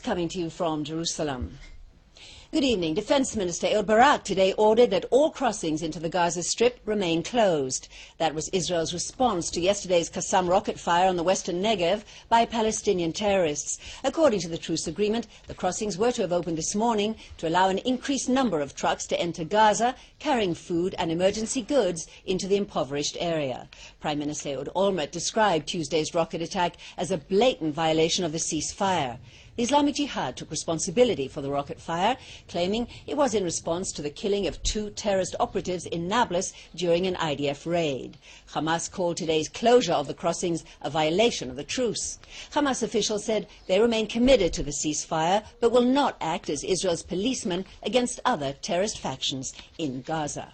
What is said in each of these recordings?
coming to you from Jerusalem. Good evening. Defense Minister Ehud Barak today ordered that all crossings into the Gaza Strip remain closed. That was Israel's response to yesterday's Qassam rocket fire on the western Negev by Palestinian terrorists. According to the truce agreement, the crossings were to have opened this morning to allow an increased number of trucks to enter Gaza, carrying food and emergency goods into the impoverished area. Prime Minister Ehud Olmert described Tuesday's rocket attack as a blatant violation of the ceasefire. The Islamic Jihad took responsibility for the rocket fire, claiming it was in response to the killing of 2 terrorist operatives in Nablus during an IDF raid. Hamas called today's closure of the crossings a violation of the truce. Hamas officials said they remain committed to the ceasefire, but will not act as Israel's policemen against other terrorist factions in Gaza.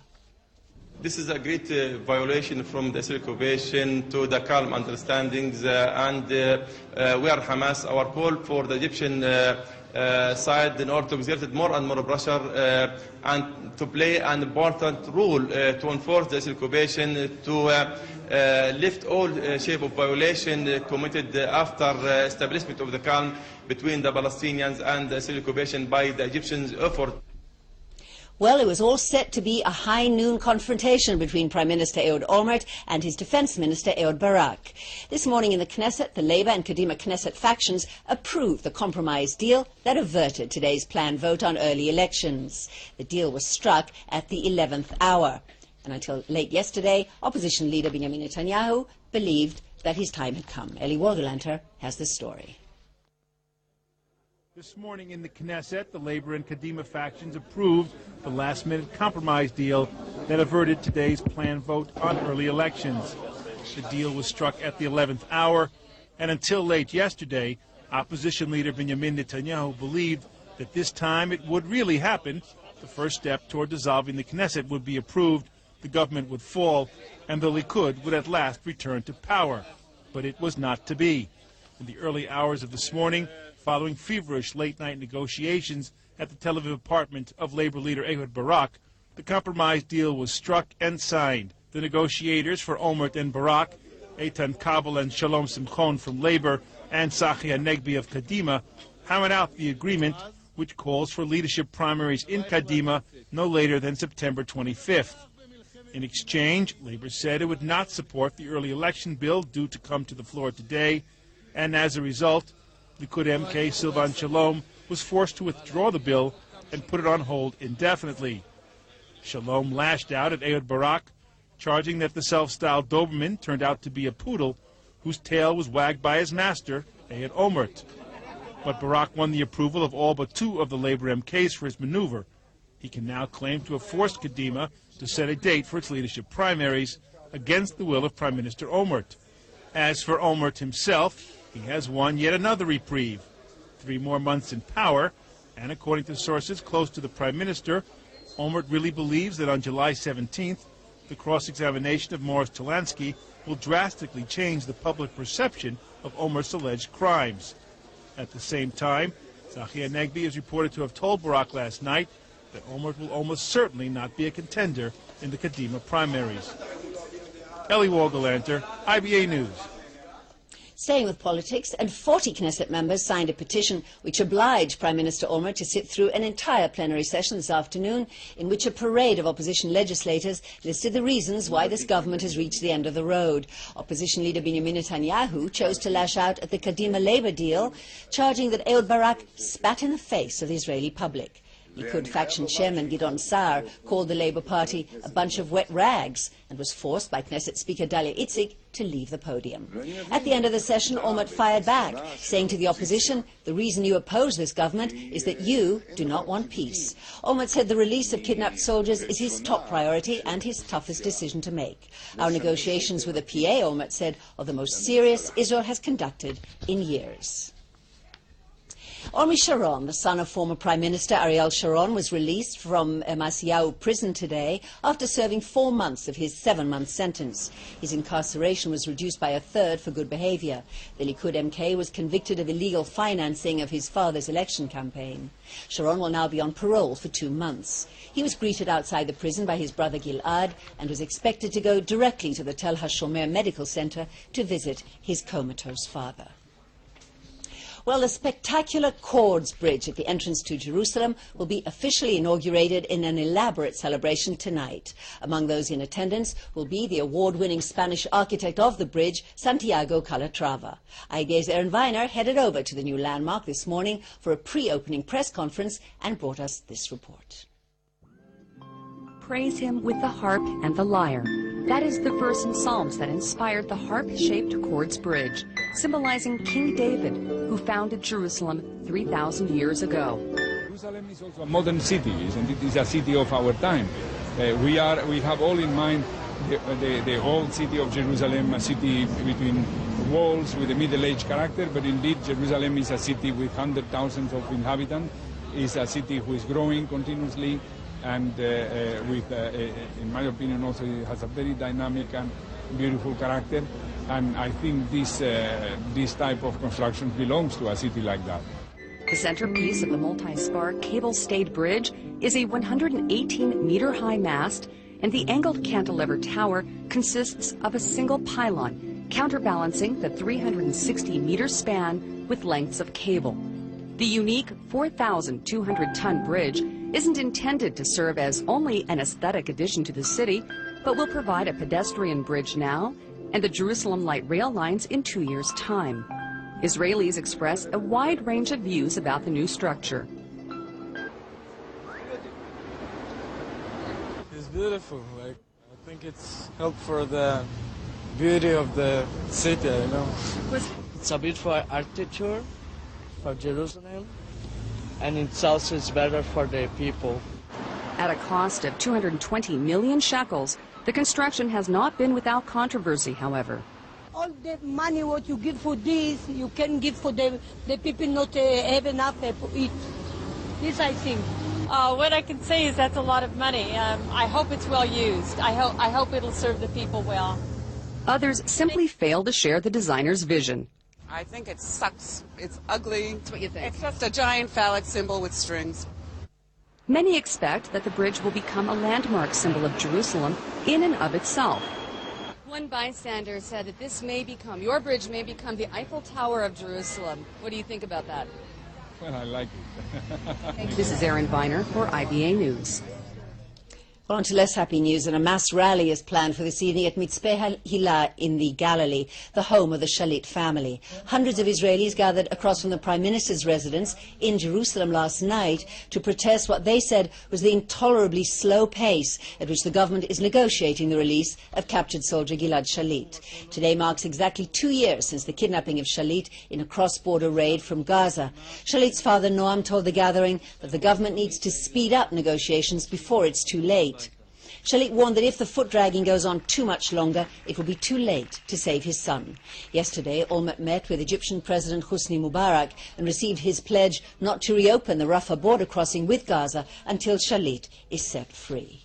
This is a great violation from the Israeli occupation to the calm understandings and we are Hamas. Our call for the Egyptian side in order to exert more and more pressure and to play an important role to enforce the Israeli occupation, to lift all shape of violation committed after establishment of the calm between the Palestinians and the Israeli occupation by the Egyptians' effort. Well, it was all set to be a high-noon confrontation between Prime Minister Ehud Olmert and his Defense Minister Ehud Barak. This morning in the Knesset, the Labour and Kadima Knesset factions approved the compromise deal that averted today's planned vote on early elections. The deal was struck at the 11th hour. And until late yesterday, opposition leader Benjamin Netanyahu believed that his time had come. Eli Wogelanter has the story. This morning in the Knesset, the Labour and Kadima factions approved the last-minute compromise deal that averted today's planned vote on early elections. The deal was struck at the 11th hour, and until late yesterday, opposition leader Benjamin Netanyahu believed that this time it would really happen. The first step toward dissolving the Knesset would be approved, the government would fall, and the Likud would at last return to power. But it was not to be. In the early hours of this morning, following feverish late-night negotiations at the Tel Aviv apartment of Labour leader Ehud Barak, the compromise deal was struck and signed. The negotiators for Olmert and Barak, Eitan Kabel and Shalom Simchon from Labour, and Tzachi Hanegbi of Kadima, hammered out the agreement, which calls for leadership primaries in Kadima no later than September 25th. In exchange, Labour said it would not support the early election bill due to come to the floor today, and as a result, Likud MK Silvan Shalom was forced to withdraw the bill and put it on hold indefinitely. Shalom lashed out at Ehud Barak, charging that the self-styled Doberman turned out to be a poodle whose tail was wagged by his master, Ehud Olmert. But Barak won the approval of all but 2 of the Labour MKs for his maneuver. He can now claim to have forced Kadima to set a date for its leadership primaries against the will of Prime Minister Olmert. As for Olmert himself, he has won yet another reprieve, 3 more months in power, and according to sources close to the Prime Minister, Olmert really believes that on July 17th, the cross-examination of Morris Talansky will drastically change the public perception of Olmert's alleged crimes. At the same time, Tzachi Hanegbi is reported to have told Barak last night that Olmert will almost certainly not be a contender in the Kadima primaries. Eli Wogelanter, IBA News. Staying with politics, and 40 Knesset members signed a petition which obliged Prime Minister Olmert to sit through an entire plenary session this afternoon in which a parade of opposition legislators listed the reasons why this government has reached the end of the road. Opposition leader Benjamin Netanyahu chose to lash out at the Kadima-Labour deal, charging that Ehud Barak spat in the face of the Israeli public. Likud faction chairman Gidon Saar called the Labour Party a bunch of wet rags and was forced by Knesset Speaker Dalia Itzik to leave the podium. At the end of the session, Olmert fired back, saying to the opposition, the reason you oppose this government is that you do not want peace. Olmert said the release of kidnapped soldiers is his top priority and his toughest decision to make. Our negotiations with the PA, Olmert said, are the most serious Israel has conducted in years. Omri Sharon, the son of former Prime Minister Ariel Sharon, was released from Masyau prison today after serving 4 months of his 7-month sentence. His incarceration was reduced by 1/3 for good behavior. The Likud MK was convicted of illegal financing of his father's election campaign. Sharon will now be on parole for 2 months. He was greeted outside the prison by his brother Gilad and was expected to go directly to the Tel HaShomer Medical Center to visit his comatose father. Well, the spectacular Cords Bridge at the entrance to Jerusalem will be officially inaugurated in an elaborate celebration tonight. Among those in attendance will be the award-winning Spanish architect of the bridge, Santiago Calatrava. IBA's Erin Weiner headed over to the new landmark this morning for a pre-opening press conference and brought us this report. Praise him with the harp and the lyre. That is the verse in Psalms that inspired the harp-shaped Cords Bridge, symbolizing King David, who founded Jerusalem 3,000 years ago. Jerusalem is also a modern city, and it is a city of our time. We have all in mind the old city of Jerusalem, a city between walls with a middle-aged character, but indeed Jerusalem is a city with hundreds of thousands of inhabitants. It's a city who is growing continuously, and in my opinion, also it has a very dynamic and beautiful character. And I think this type of construction belongs to a city like that. The centerpiece of the multi-spar cable-stayed bridge is a 118-meter-high mast, and the angled cantilever tower consists of a single pylon, counterbalancing the 360-meter span with lengths of cable. The unique 4,200-ton bridge isn't intended to serve as only an aesthetic addition to the city, but will provide a pedestrian bridge now and the Jerusalem light rail lines in 2 years' time. Israelis express a wide range of views about the new structure. It's beautiful. I think it's help for the beauty of the city, you know. It's a beautiful architecture for Jerusalem, and it's also better for the people. At a cost of 220 million shekels, the construction has not been without controversy, however. All the money what you give for this, you can give for the people not have enough to eat. This I think. What I can say is that's a lot of money. I hope it's well used. I hope it'll serve the people well. Others simply fail to share the designer's vision. I think it sucks. It's ugly. That's what you think. It's just a giant phallic symbol with strings. Many expect that the bridge will become a landmark symbol of Jerusalem in and of itself. One bystander said that your bridge may become the Eiffel Tower of Jerusalem. What do you think about that? Well, I like it. This is Erin Weiner for IBA News. Well, on to less happy news. And a mass rally is planned for this evening at Mitzpeh Hila in the Galilee, the home of the Shalit family. Hundreds of Israelis gathered across from the Prime Minister's residence in Jerusalem last night to protest what they said was the intolerably slow pace at which the government is negotiating the release of captured soldier Gilad Shalit. Today marks exactly 2 years since the kidnapping of Shalit in a cross-border raid from Gaza. Shalit's father Noam told the gathering that the government needs to speed up negotiations before it's too late. Shalit warned that if the foot-dragging goes on too much longer, it will be too late to save his son. Yesterday, Olmert met with Egyptian President Hosni Mubarak and received his pledge not to reopen the Rafah border crossing with Gaza until Shalit is set free.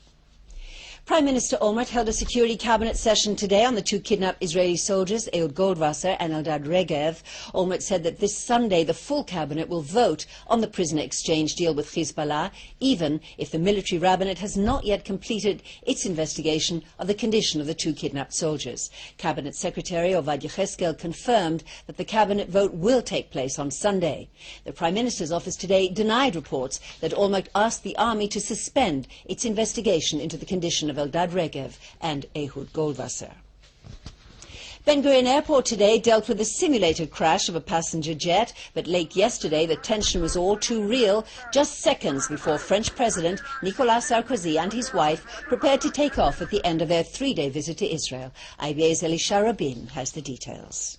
Prime Minister Olmert held a security cabinet session today on the two kidnapped Israeli soldiers, Ehud Goldwasser and Eldad Regev. Olmert said that this Sunday the full cabinet will vote on the prisoner exchange deal with Hezbollah, even if the military rabbinate has not yet completed its investigation of the condition of the two kidnapped soldiers. Cabinet Secretary Ovad Yecheskel confirmed that the cabinet vote will take place on Sunday. The Prime Minister's office today denied reports that Olmert asked the army to suspend its investigation into the condition of Eldad Regev and Ehud Goldwasser. Ben Gurion Airport today dealt with a simulated crash of a passenger jet, but late yesterday the tension was all too real, just seconds before French President Nicolas Sarkozy and his wife prepared to take off at the end of their 3-day visit to Israel. IBA's Elisha Rabin has the details.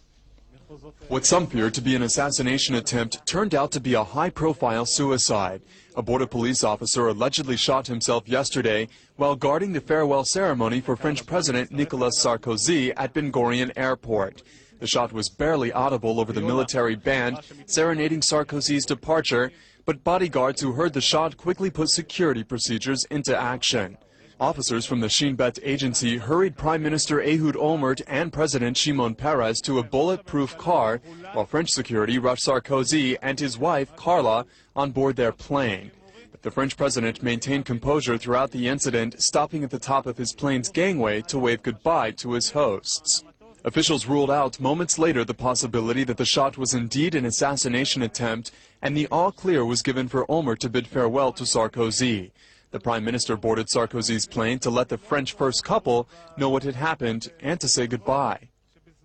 What some feared to be an assassination attempt turned out to be a high-profile suicide. A border police officer allegedly shot himself yesterday while guarding the farewell ceremony for French President Nicolas Sarkozy at Ben Gurion Airport. The shot was barely audible over the military band serenading Sarkozy's departure, but bodyguards who heard the shot quickly put security procedures into action. Officers from the Shin Bet agency hurried Prime Minister Ehud Olmert and President Shimon Peres to a bulletproof car, while French security rushed Sarkozy and his wife, Carla, on board their plane. But the French president maintained composure throughout the incident, stopping at the top of his plane's gangway to wave goodbye to his hosts. Officials ruled out moments later the possibility that the shot was indeed an assassination attempt, and the all-clear was given for Olmert to bid farewell to Sarkozy. The Prime Minister boarded Sarkozy's plane to let the French first couple know what had happened and to say goodbye.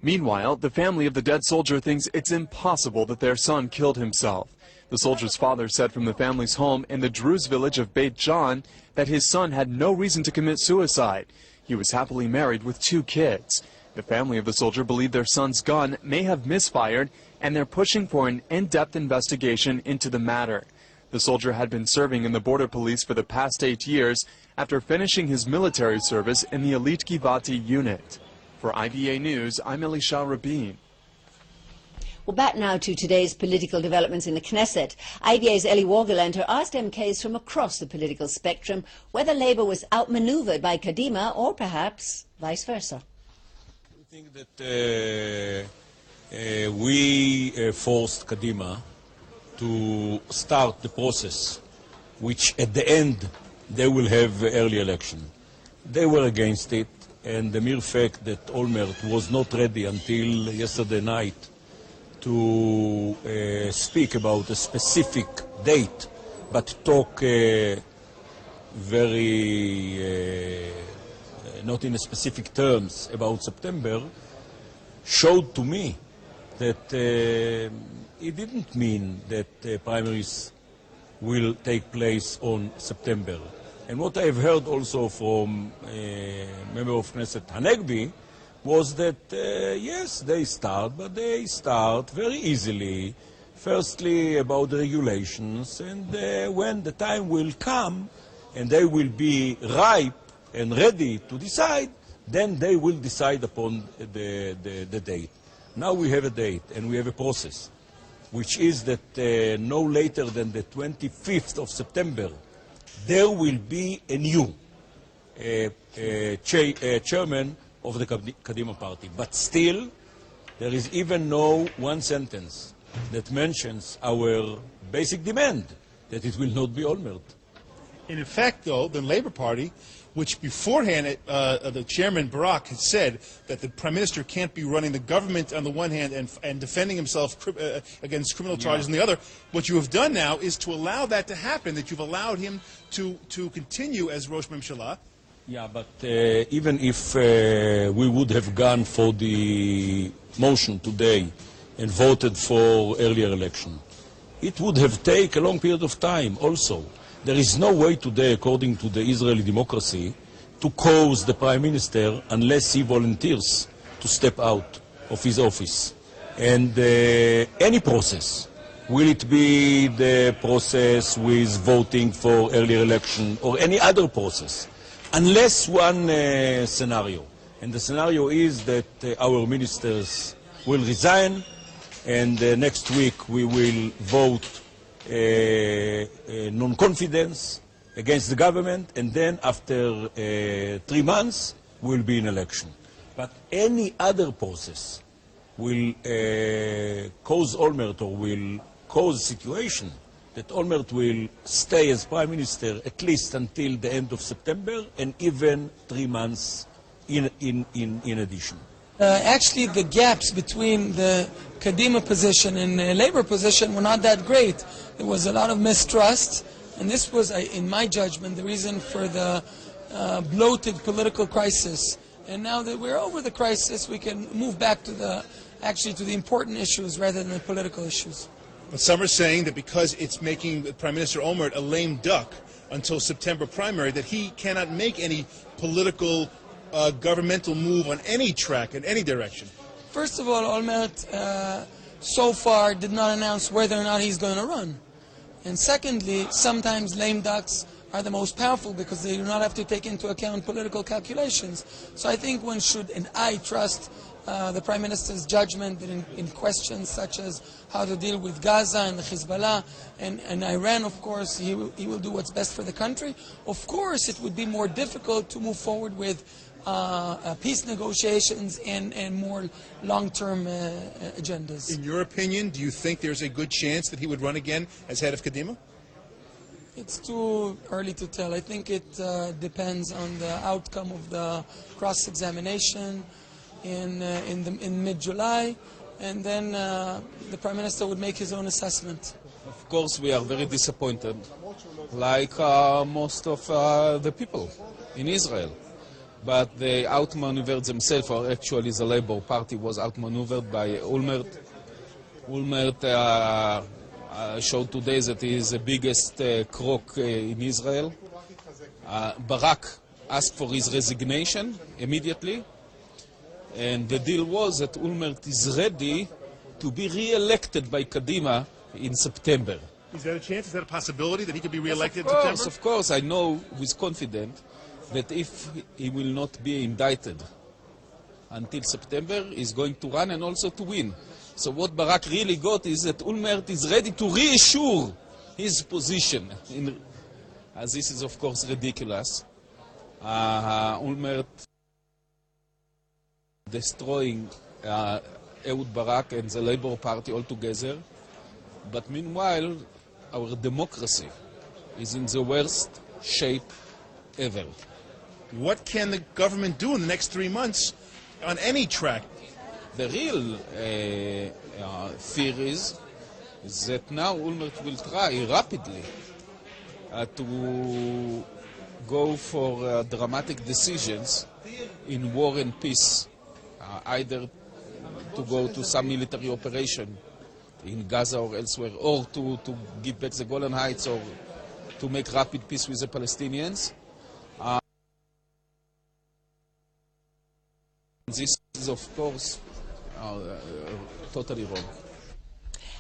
Meanwhile, the family of the dead soldier thinks it's impossible that their son killed himself. The soldier's father said from the family's home in the Druze village of Beit John that his son had no reason to commit suicide. He was happily married with 2 kids. The family of the soldier believe their son's gun may have misfired, and they're pushing for an in-depth investigation into the matter. The soldier had been serving in the border police for the past 8 years after finishing his military service in the elite Givati unit. For IBA News, I'm Elisha Rabin. Well, back now to today's political developments in the Knesset. IBA's Eli Wargelenter asked MKs from across the political spectrum whether Labour was outmaneuvered by Kadima or perhaps vice versa. I think that we forced Kadima to start the process, which at the end they will have early election. They were against it, and the mere fact that Olmert was not ready until yesterday night to speak about a specific date, but talk very not in specific terms about September, showed to me that it didn't mean that primaries will take place on September. And what I've heard also from a member of Knesset Hanegbi was that, yes, they start, but they start very easily, firstly about the regulations, and when the time will come and they will be ripe and ready to decide, then they will decide upon the date. Now we have a date and we have a process, which is that no later than the 25th of September, there will be a new chairman of the Kadima party. But still, there is even no one sentence that mentions our basic demand, that it will not be Olmert. In effect, though, the Labour Party, which beforehand the chairman Barak had said that the Prime Minister can't be running the government on the one hand and defending himself against criminal charges on the other, what you have done now is to allow that to happen, that you've allowed him to continue as Rosh Mimshala. Yeah, but even if we would have gone for the motion today and voted for earlier election, it would have taken a long period of time also. There is no way today, according to the Israeli democracy, to cause the Prime Minister unless he volunteers to step out of his office. And any process, will it be the process with voting for earlier election or any other process, unless one scenario. And the scenario is that our ministers will resign, and next week we will vote non-confidence against the government, and then after 3 months will be an election. But any other process will cause Olmert, or will cause a situation that Olmert will stay as Prime Minister at least until the end of September, and even 3 months in addition. Actually, the gaps between the Kadima position and the Labour position were not that great. There was a lot of mistrust, and this was, in my judgment, the reason for the bloated political crisis. And now that we're over the crisis, we can move back to the important issues rather than the political issues. But some are saying that because it's making Prime Minister Olmert a lame duck until September primary, that he cannot make any political governmental move on any track, in any direction. First of all, Olmert so far did not announce whether or not he's going to run. And secondly, sometimes lame ducks are the most powerful because they do not have to take into account political calculations. So I think one should, and I trust the Prime Minister's judgment that in questions such as how to deal with Gaza and the Hezbollah and Iran, of course, he will do what's best for the country. Of course, it would be more difficult to move forward with peace negotiations and more long-term agendas. In your opinion, do you think there's a good chance that he would run again as head of Kadima? It's too early to tell. I think it depends on the outcome of the cross-examination. in mid-July, and then the Prime Minister would make his own assessment. Of course, we are very disappointed, like most of the people in Israel. But they outmaneuvered themselves, or actually the Labour Party was outmaneuvered by Olmert. Olmert showed today that he is the biggest crook in Israel. Barak asked for his resignation immediately, and the deal was that Olmert is ready to be re-elected by Kadima in September. Is that a chance? Is that a possibility that he could be re-elected Yes, in September? of course. I know with confidence that if he will not be indicted until September, he's going to run and also to win. So what Barak really got is that Olmert is ready to reassure his position. This is, of course, ridiculous. Olmert destroying Ehud Barak and the Labour Party altogether. But meanwhile, our democracy is in the worst shape ever. What can the government do in the next 3 months on any track? The real fear is that now Olmert will try rapidly to go for dramatic decisions in war and peace, either to go to some military operation in Gaza or elsewhere, or to give back the Golan Heights, or to make rapid peace with the Palestinians. This is, of course, totally wrong.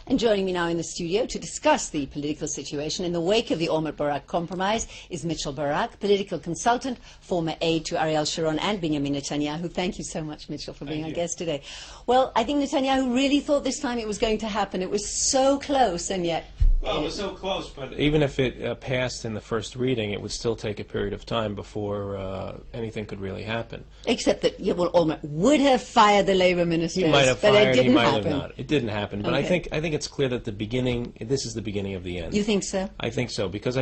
And joining me now in the studio to discuss the political situation in the wake of the Olmert-Barak compromise is Mitchell Barak, political consultant, former aide to Ariel Sharon and Benjamin Netanyahu. Thank you so much, Mitchell, for being our guest today. Well, I think Netanyahu really thought this time it was going to happen. It was so close, and yet... Well, it was so close, but even if it passed in the first reading, it would still take a period of time before anything could really happen. Except that, yeah, well, Olmert would have fired the Labour ministers, he might have but fired, it didn't he might happen. have not. It didn't happen, but Okay. I think it's clear that this is the beginning of the end. You think so? I think so, because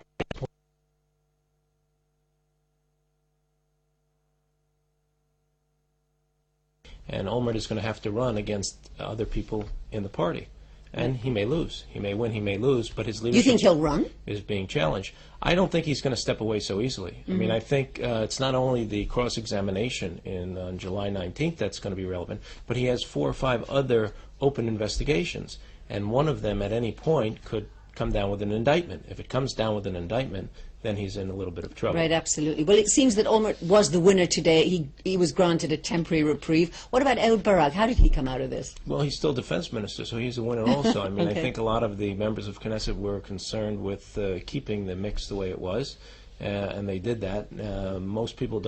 and Olmert is going to have to run against other people in the party. And he may lose. He may win, he may lose, but his leadership... You think he'll run? ...is being challenged. I don't think he's going to step away so easily. I mean, I think it's not only the cross-examination on July 19th that's going to be relevant, but he has 4 or 5 other open investigations. And one of them, at any point, could come down with an indictment. If it comes down with an indictment, then he's in a little bit of trouble. Right, absolutely. Well, it seems that Olmert was the winner today. He was granted a temporary reprieve. What about Ehud Barak? How did he come out of this? Well, he's still defense minister, so he's a winner also. I mean, Okay. I think a lot of the members of Knesset were concerned with keeping the mix the way it was, and they did that. Most people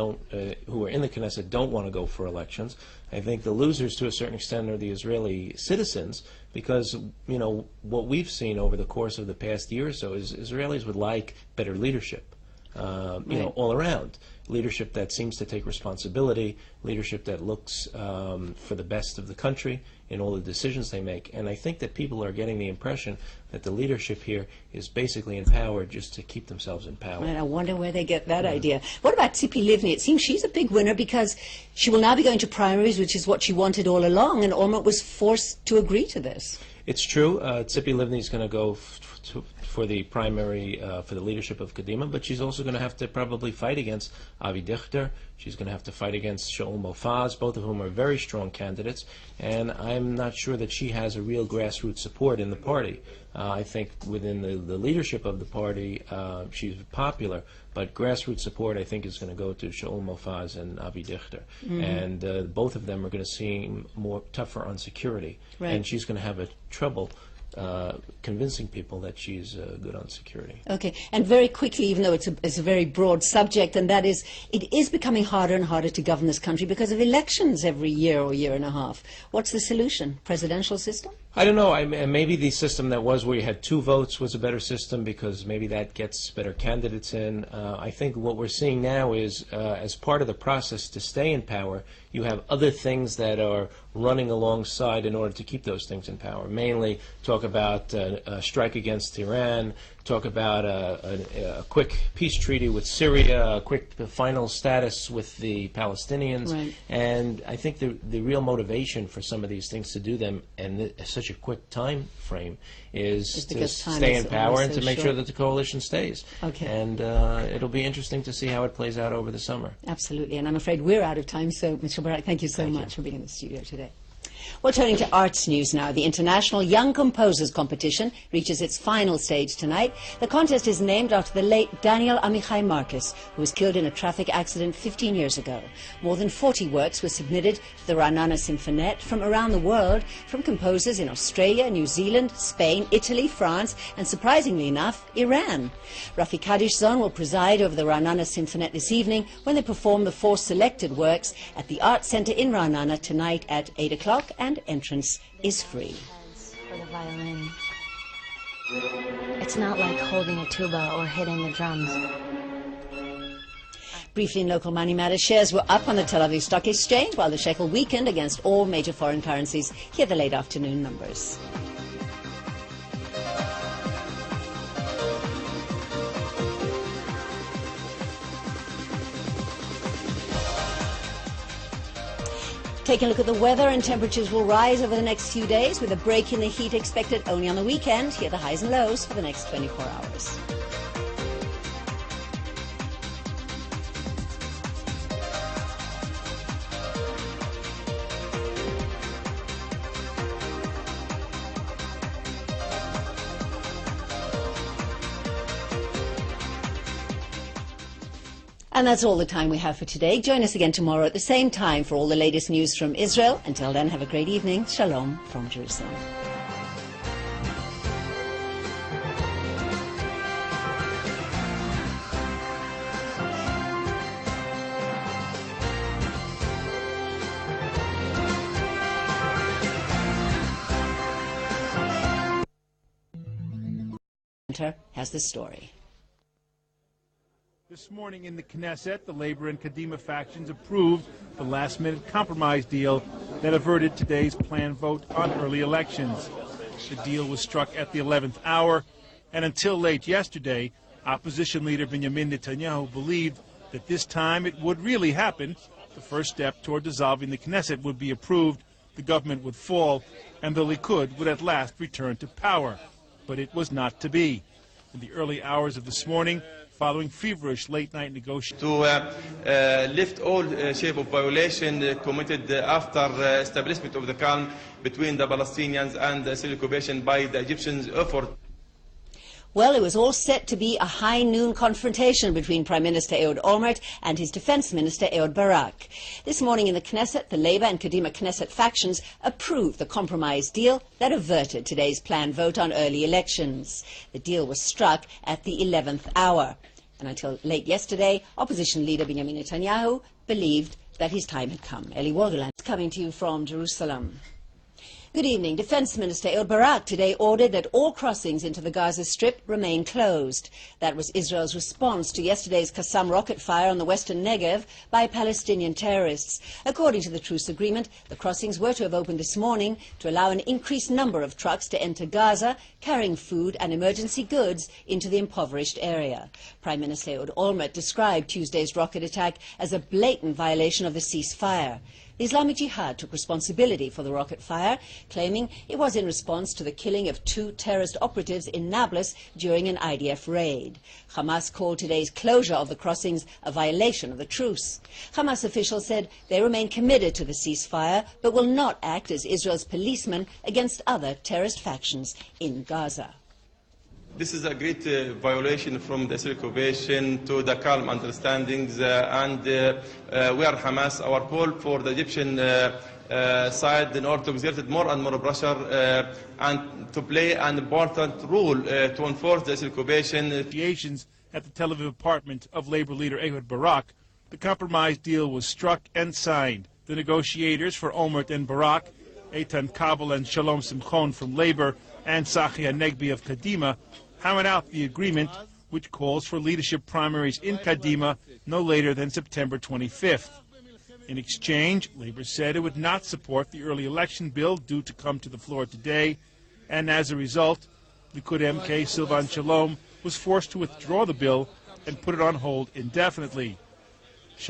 who are in the Knesset don't want to go for elections. I think the losers, to a certain extent, are the Israeli citizens, because, you know, what we've seen over the course of the past year or so is Israelis would like better leadership, you know, all around. Leadership that seems to take responsibility, leadership that looks for the best of the country in all the decisions they make. And I think that people are getting the impression that the leadership here is basically in power just to keep themselves in power. Right, I wonder where they get that idea. What about Tzipi Livni? It seems she's a big winner because she will now be going to primaries, which is what she wanted all along, and Olmert was forced to agree to this. It's true. Tzipi Livni is going to go for the primary, for the leadership of Kadima, but she's also going to have to probably fight against Avi Dichter. She's going to have to fight against Shaul Mofaz, both of whom are very strong candidates, and I'm not sure that she has a real grassroots support in the party. I think within the leadership of the party, she's popular, but grassroots support, I think, is going to go to Shaul Mofaz and Avi Dichter. And both of them are going to seem more tougher on security. Right. And she's going to have trouble convincing people that she's good on security. Okay, and very quickly, even though it's a very broad subject, and that is, it is becoming harder and harder to govern this country because of elections every year or year and a half. What's the solution? Presidential system? I don't know. Maybe the system that was where you had 2 votes was a better system because maybe that gets better candidates in. I think what we're seeing now is, as part of the process to stay in power, you have other things that are running alongside in order to keep those things in power. Mainly talk about a strike against Iran, talk about a quick peace treaty with Syria, a quick final status with the Palestinians, right. And I think the real motivation for some of these things to do them in such a quick time frame is to stay in power and to make sure that the coalition stays. Okay. And it'll be interesting to see how it plays out over the summer. Absolutely, and I'm afraid we're out of time, so Mr. Barak, thank you so much for being in the studio today. Well, turning to arts news now. The International Young Composers Competition reaches its final stage tonight. The contest is named after the late Daniel Amichai Marcus, who was killed in a traffic accident 15 years ago. More than 40 works were submitted to the Ra'anana Symphonette from around the world, from composers in Australia, New Zealand, Spain, Italy, France, and surprisingly enough, Iran. Rafi Kadishzon will preside over the Ra'anana Symphonette this evening when they perform the 4 selected works at the Art Centre in Ra'anana tonight at 8 o'clock, and entrance is free. For the violin. It's not like holding a tuba or hitting the drums. Briefly in local money matters, shares were up on the Tel Aviv Stock Exchange while the shekel weakened against all major foreign currencies. Here are the late afternoon numbers. Taking a look at the weather, and temperatures will rise over the next few days with a break in the heat expected only on the weekend. Here are the highs and lows for the next 24 hours. And that's all the time we have for today. Join us again tomorrow at the same time for all the latest news from Israel. Until then, have a great evening. Shalom from Jerusalem. Has the story. This morning in the Knesset, the Labor and Kadima factions approved the last-minute compromise deal that averted today's planned vote on early elections. The deal was struck at the 11th hour, and until late yesterday, opposition leader Benjamin Netanyahu believed that this time it would really happen. The first step toward dissolving the Knesset would be approved, the government would fall, and the Likud would at last return to power. But it was not to be. In the early hours of this morning, following feverish late-night negotiations. To lift all shape of violation committed after establishment of the calm between the Palestinians and the Israeli occupation by the Egyptians' effort. Well, it was all set to be a high-noon confrontation between Prime Minister Ehud Olmert and his Defense Minister Ehud Barak. This morning in the Knesset, the Labour and Kadima Knesset factions approved the compromise deal that averted today's planned vote on early elections. The deal was struck at the 11th hour. And until late yesterday, opposition leader Benjamin Netanyahu believed that his time had come. Eli Wonderland coming to you from Jerusalem. Good evening. Defense Minister Ehud Barak today ordered that all crossings into the Gaza Strip remain closed. That was Israel's response to yesterday's Qassam rocket fire on the western Negev by Palestinian terrorists. According to the truce agreement, the crossings were to have opened this morning to allow an increased number of trucks to enter Gaza, carrying food and emergency goods into the impoverished area. Prime Minister Ehud Olmert described Tuesday's rocket attack as a blatant violation of the ceasefire. The Islamic Jihad took responsibility for the rocket fire, claiming it was in response to the killing of 2 terrorist operatives in Nablus during an IDF raid. Hamas called today's closure of the crossings a violation of the truce. Hamas officials said they remain committed to the ceasefire, but will not act as Israel's policeman against other terrorist factions in Gaza. This is a great violation from the Israeli occupation to the calm understandings, and we are Hamas. Our call for the Egyptian side in order to exert more and more pressure and to play an important role to enforce the Israeli occupation. Negotiations at the Tel Aviv apartment of Labor leader Ehud Barak, the compromise deal was struck and signed. The negotiators for Olmert and Barak, Eitan Kabel and Shalom Simchon from Labor, and Tzachi Hanegbi of Kadima, hammered out the agreement, which calls for leadership primaries in Kadima no later than September 25th. In exchange, Labor said it would not support the early election bill due to come to the floor today, and as a result, Likud MK Silvan Shalom was forced to withdraw the bill and put it on hold indefinitely.